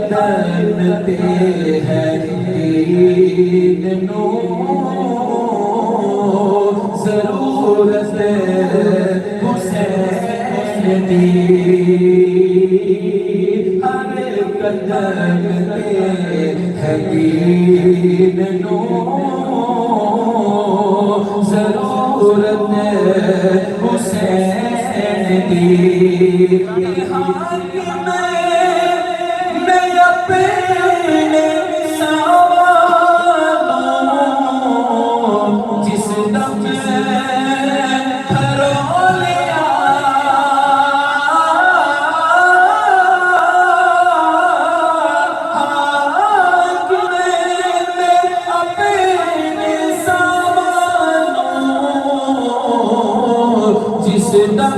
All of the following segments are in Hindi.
जानते हैं दीन नो ज़रूरत हुसैन दी हर कदम पे है दीन नो ज़रूरत हुसैन दी अपने सावरों जिस दम फरोलिया अपने सावरों जिस दम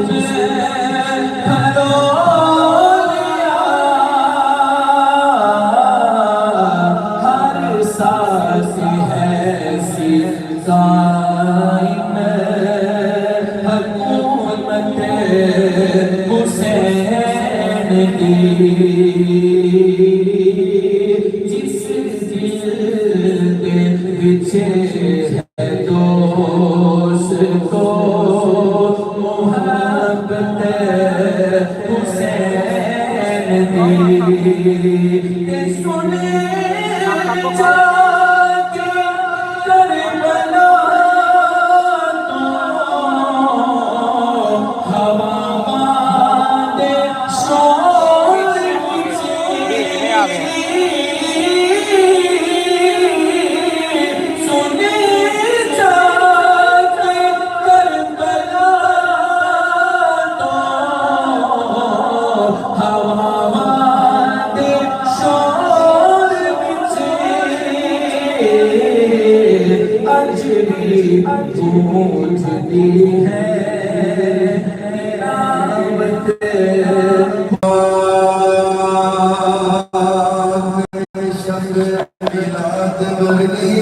हुसैन दी जिस दिल के पीछे है दोस्त को मोहब्बत हुसैन दी सुने पूछती है रावत शब मिलाद बरनी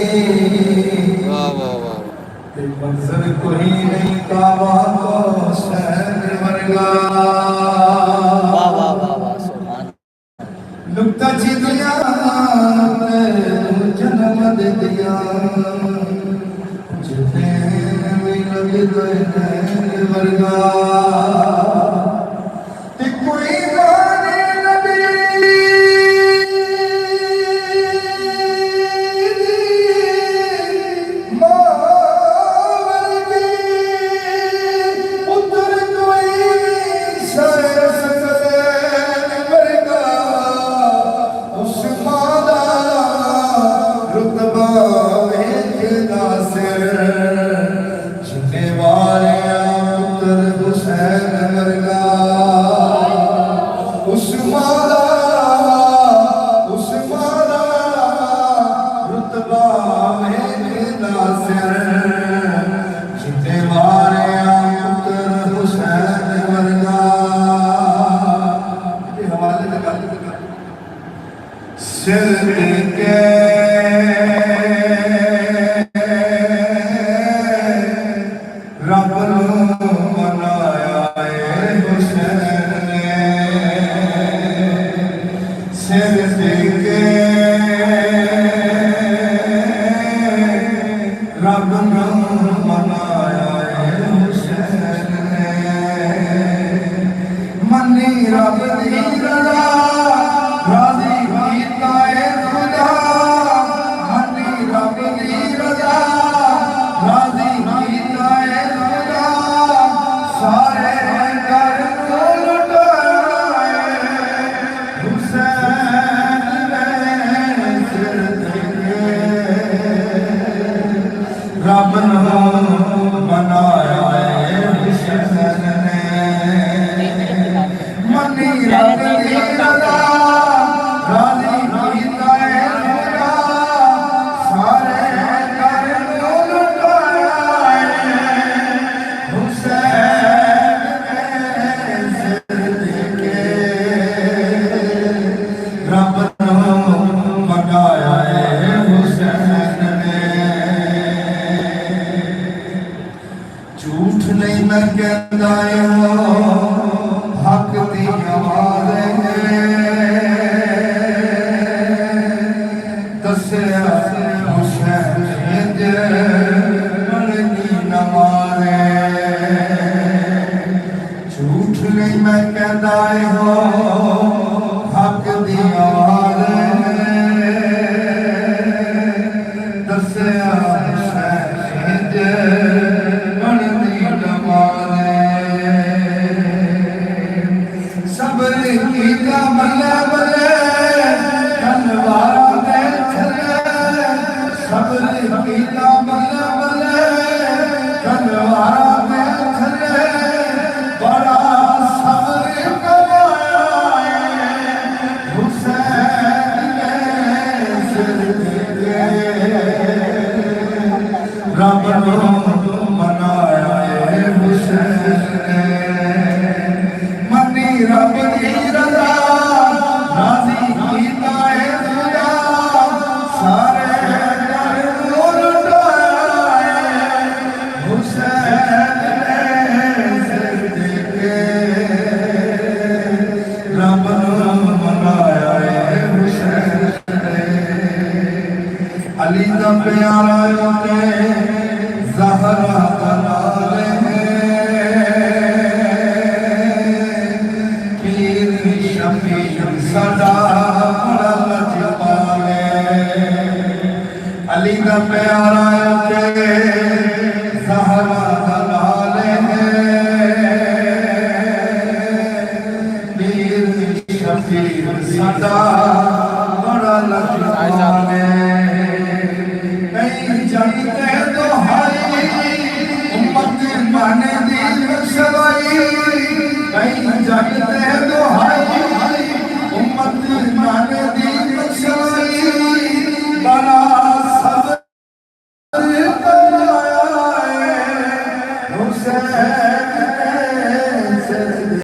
मंजर कोई नहीं काबा को शहर वर्गा नुक्ता चिदिया जन्म दे दिया वर्गा कोई गाने नबी मावरदी उतर कोई शायर सकते वर्गा उस मादा रुतबा में नासिर वाले पुत्र सिर के रब नू मनाया है हुसैन ने सिर के रब नू मनाया है हुसैन ने मनी रब दी रज़ा राज़ी कीता है खुदा मनी रब दी रज़ा राज़ी कीता है खुदा सारे घर को लुटाया हुसैन ने सिर के रब नू मनाया है हुसैन ने मनी रब दी रज़ा राज़ी कीता है खुदा सारे घर को लुटाया हुसैन ने सिर के रब नू मनाया है हुसैन ने झूठ नहीं मैं कहता हक दी आवाज़ है दस्या हुसैन की नमाज़ झूठ नहीं मैं कहता हक दी आवाज़ दस्या हुसैन की नमाज़ सबर कीता बल्ले बल्ले तलवारा दे छले सबर कीता बल्ले बल्ले तलवारा दे छले बड़ा सबर कमाया हुसैन ने सिर के रब नू मनाया है हुसैन ने मनी रब दी रज़ा राज़ी कीता है खुदा सारे घर को लुटाया हुसैन ने सिर के रब नू मनाया है हुसैन ने अली दा प्यारा होते ज़हरा दा लाल है सदा बड़ा लजपाल अली दा प्यारा ते ज़हरा दा लाल है पीर शफीर सदा बड़ा लजपाल